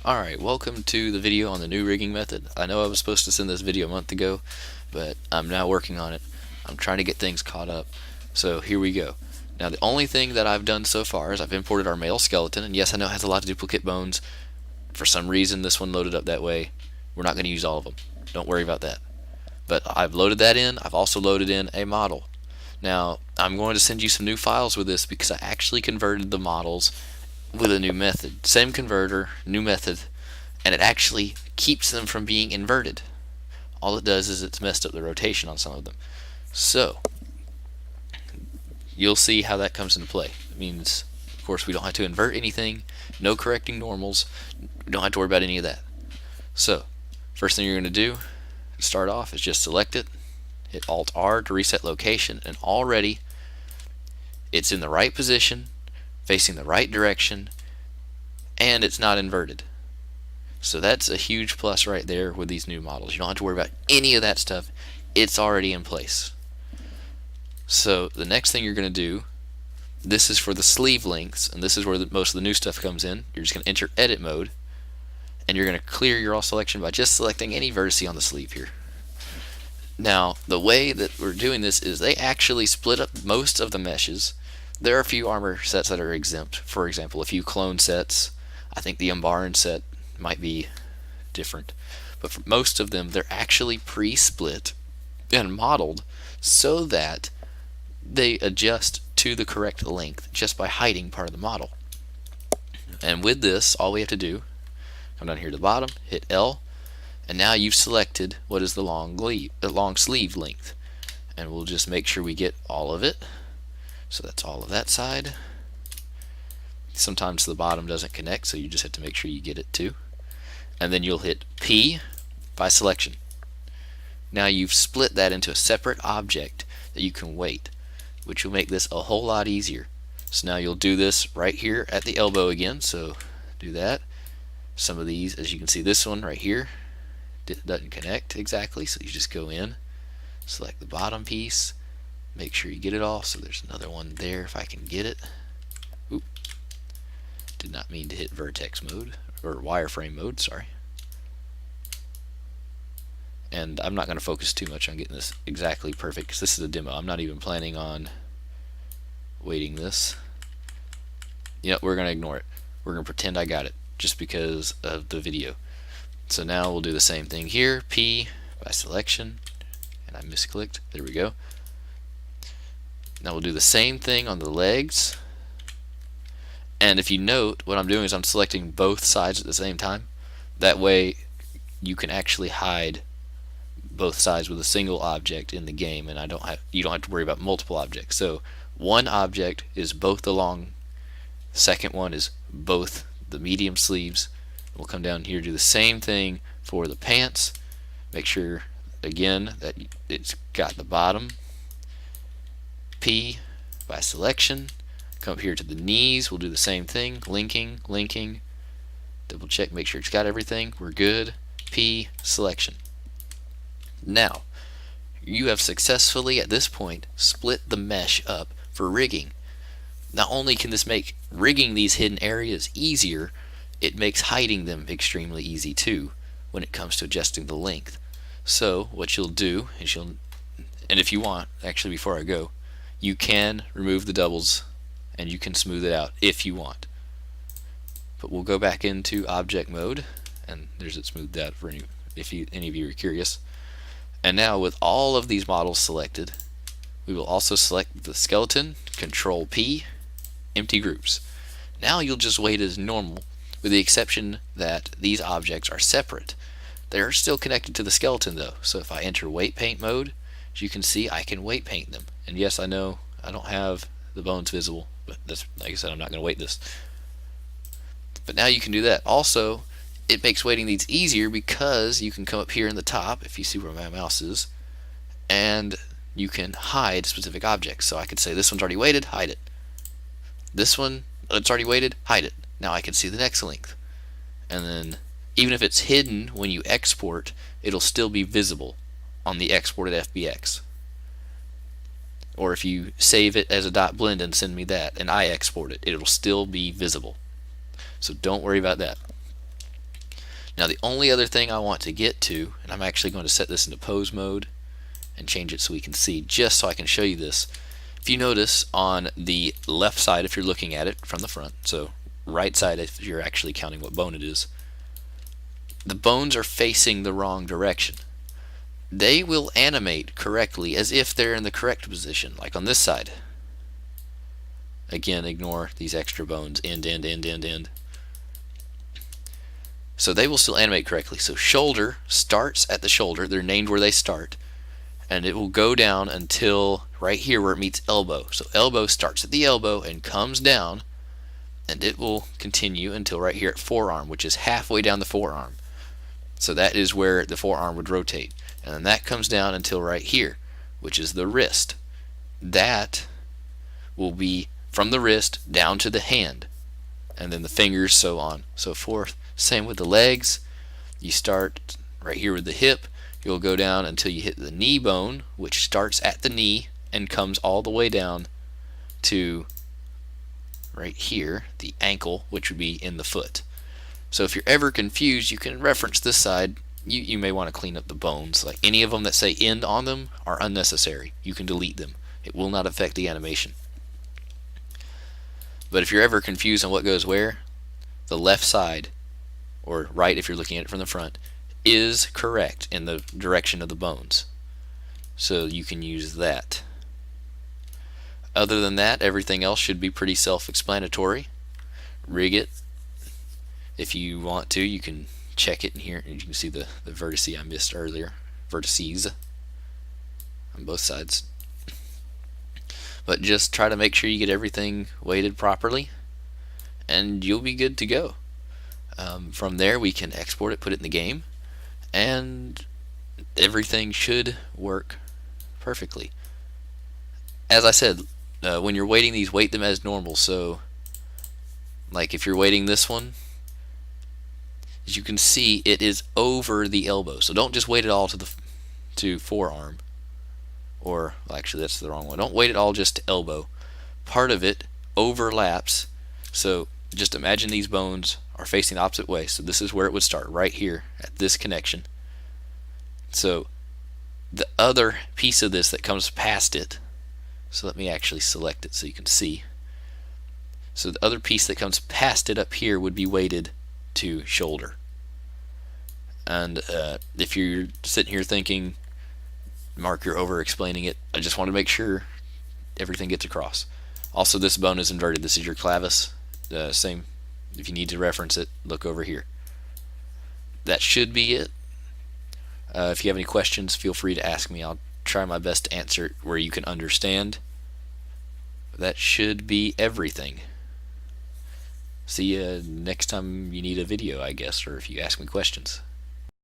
Alright, welcome to the video on the new rigging method. I know I was supposed to send this video a month ago, but I'm now working on it. I'm trying to get things caught up. So here we go. Now the only thing that I've done so far is I've imported our male skeleton, and yes, I know it has a lot of duplicate bones. For some reason this one loaded up that way. We're not going to use all of them. Don't worry about that. But I've loaded that in. I've also loaded in a model. Now I'm going to send you some new files with this because I actually converted the models with a new method. Same converter, new method, and it actually keeps them from being inverted. All it does is it's messed up the rotation on some of them. So you'll see how that comes into play. It means, of course, we don't have to invert anything, no correcting normals, we don't have to worry about any of that. So first thing you're going to do to start off is just select it, hit Alt R to reset location, and already it's in the right position, facing the right direction, and it's not inverted. So that's a huge plus right there with these new models. You don't have to worry about any of that stuff. It's already in place. So the next thing you're going to do, this is for the sleeve lengths, and this is where most of the new stuff comes in. You're just going to enter edit mode, and you're going to clear your all selection by just selecting any vertice on the sleeve here. Now the way that we're doing this is they actually split up most of the meshes. There are a few armor sets that are exempt. For example, a few clone sets. I think the Umbaran set might be different. But for most of them, they're actually pre-split and modeled so that they adjust to the correct length just by hiding part of the model. And with this, all we have to do, come down here to the bottom, hit L, and now you've selected what is the long sleeve length. And we'll just make sure we get all of it. So that's all of that side. Sometimes the bottom doesn't connect, so you just have to make sure you get it too. And then you'll hit P by selection. Now you've split that into a separate object that you can weight, which will make this a whole lot easier. So now you'll do this right here at the elbow again, so do that. Some of these, as you can see, this one right here doesn't connect exactly, so you just go in, select the bottom piece, make sure you get it all. So there's another one there if I can get it. Oop. Did not mean to hit vertex mode, or wireframe mode, sorry. And I'm not going to focus too much on getting this exactly perfect because this is a demo. I'm not even planning on weighting this. You know, we're going to ignore it. We're going to pretend I got it just because of the video. So now we'll do the same thing here. P by selection, and I misclicked. There we go. Now we'll do the same thing on the legs. And if you note, what I'm doing is I'm selecting both sides at the same time. That way you can actually hide both sides with a single object in the game, and you don't have to worry about multiple objects. So one object is both the long, second one is both the medium sleeves. We'll come down here, do the same thing for the pants. Make sure again that it's got the bottom. P by selection. Come up here to the knees. We'll do the same thing. Linking. Double check, make sure it's got everything. We're good. P selection. Now, you have successfully at this point split the mesh up for rigging. Not only can this make rigging these hidden areas easier, it makes hiding them extremely easy too when it comes to adjusting the length. So what you'll do is and if you want, actually before I go, you can remove the doubles and you can smooth it out if you want. But we'll go back into object mode, and there's it smoothed out for any of you are curious. And now with all of these models selected, we will also select the skeleton, Control P, empty groups. Now you'll just weight as normal, with the exception that these objects are separate. They're still connected to the skeleton though, so if I enter weight paint mode, as you can see, I can weight paint them. And yes, I know I don't have the bones visible, but that's, like I said, I'm not going to weight this. But now you can do that. Also, it makes weighting these easier because you can come up here in the top, if you see where my mouse is, and you can hide specific objects. So I could say this one's already weighted, hide it. This one, it's already weighted, hide it. Now I can see the next length. And then even if it's hidden when you export, it'll still be visible on the exported FBX. Or if you save it as a .blend and send me that and I export it, it'll still be visible. So don't worry about that. Now the only other thing I want to get to, and I'm actually going to set this into pose mode and change it so we can see, just so I can show you this. If you notice on the left side, if you're looking at it from the front, so right side if you're actually counting what bone it is, the bones are facing the wrong direction. They will animate correctly as if they're in the correct position, like on this side. Again, ignore these extra bones, end, end, end, end, end. So they will still animate correctly. So shoulder starts at the shoulder, they're named where they start, and it will go down until right here where it meets elbow. So elbow starts at the elbow and comes down, and it will continue until right here at forearm, which is halfway down the forearm. So that is where the forearm would rotate. And then that comes down until right here, which is the wrist. That will be from the wrist down to the hand, and then the fingers, so on, so forth. Same with the legs. You start right here with the hip, you'll go down until you hit the knee bone, which starts at the knee and comes all the way down to right here, the ankle, which would be in the foot. So if you're ever confused, you can reference this side. You may want to clean up the bones. Like any of them that say end on them are unnecessary. You can delete them. It will not affect the animation. But if you're ever confused on what goes where, the left side, or right if you're looking at it from the front, is correct in the direction of the bones. So you can use that. Other than that, everything else should be pretty self-explanatory. Rig it. If you want to, you can check it in here, and you can see the vertices I missed earlier. Vertices on both sides. But just try to make sure you get everything weighted properly, and you'll be good to go. From there, we can export it, put it in the game, and everything should work perfectly. As I said, when you're weighting these, weight them as normal. So, like if you're weighting this one, as you can see, it is over the elbow. So don't just weight it all to forearm, or well, actually that's the wrong one. Don't weight it all just to elbow. Part of it overlaps. So just imagine these bones are facing the opposite way. So this is where it would start, right here at this connection. So the other piece of this that comes past it, so let me actually select it so you can see. So the other piece that comes past it up here would be weighted to shoulder. And if you're sitting here thinking, Mark, you're over explaining it, I just want to make sure everything gets across. Also, this bone is inverted. This is your clavis. Same. If you need to reference it, look over here. That should be it. If you have any questions, feel free to ask me. I'll try my best to answer it where you can understand. That should be everything. See you next time you need a video, I guess, or if you ask me questions.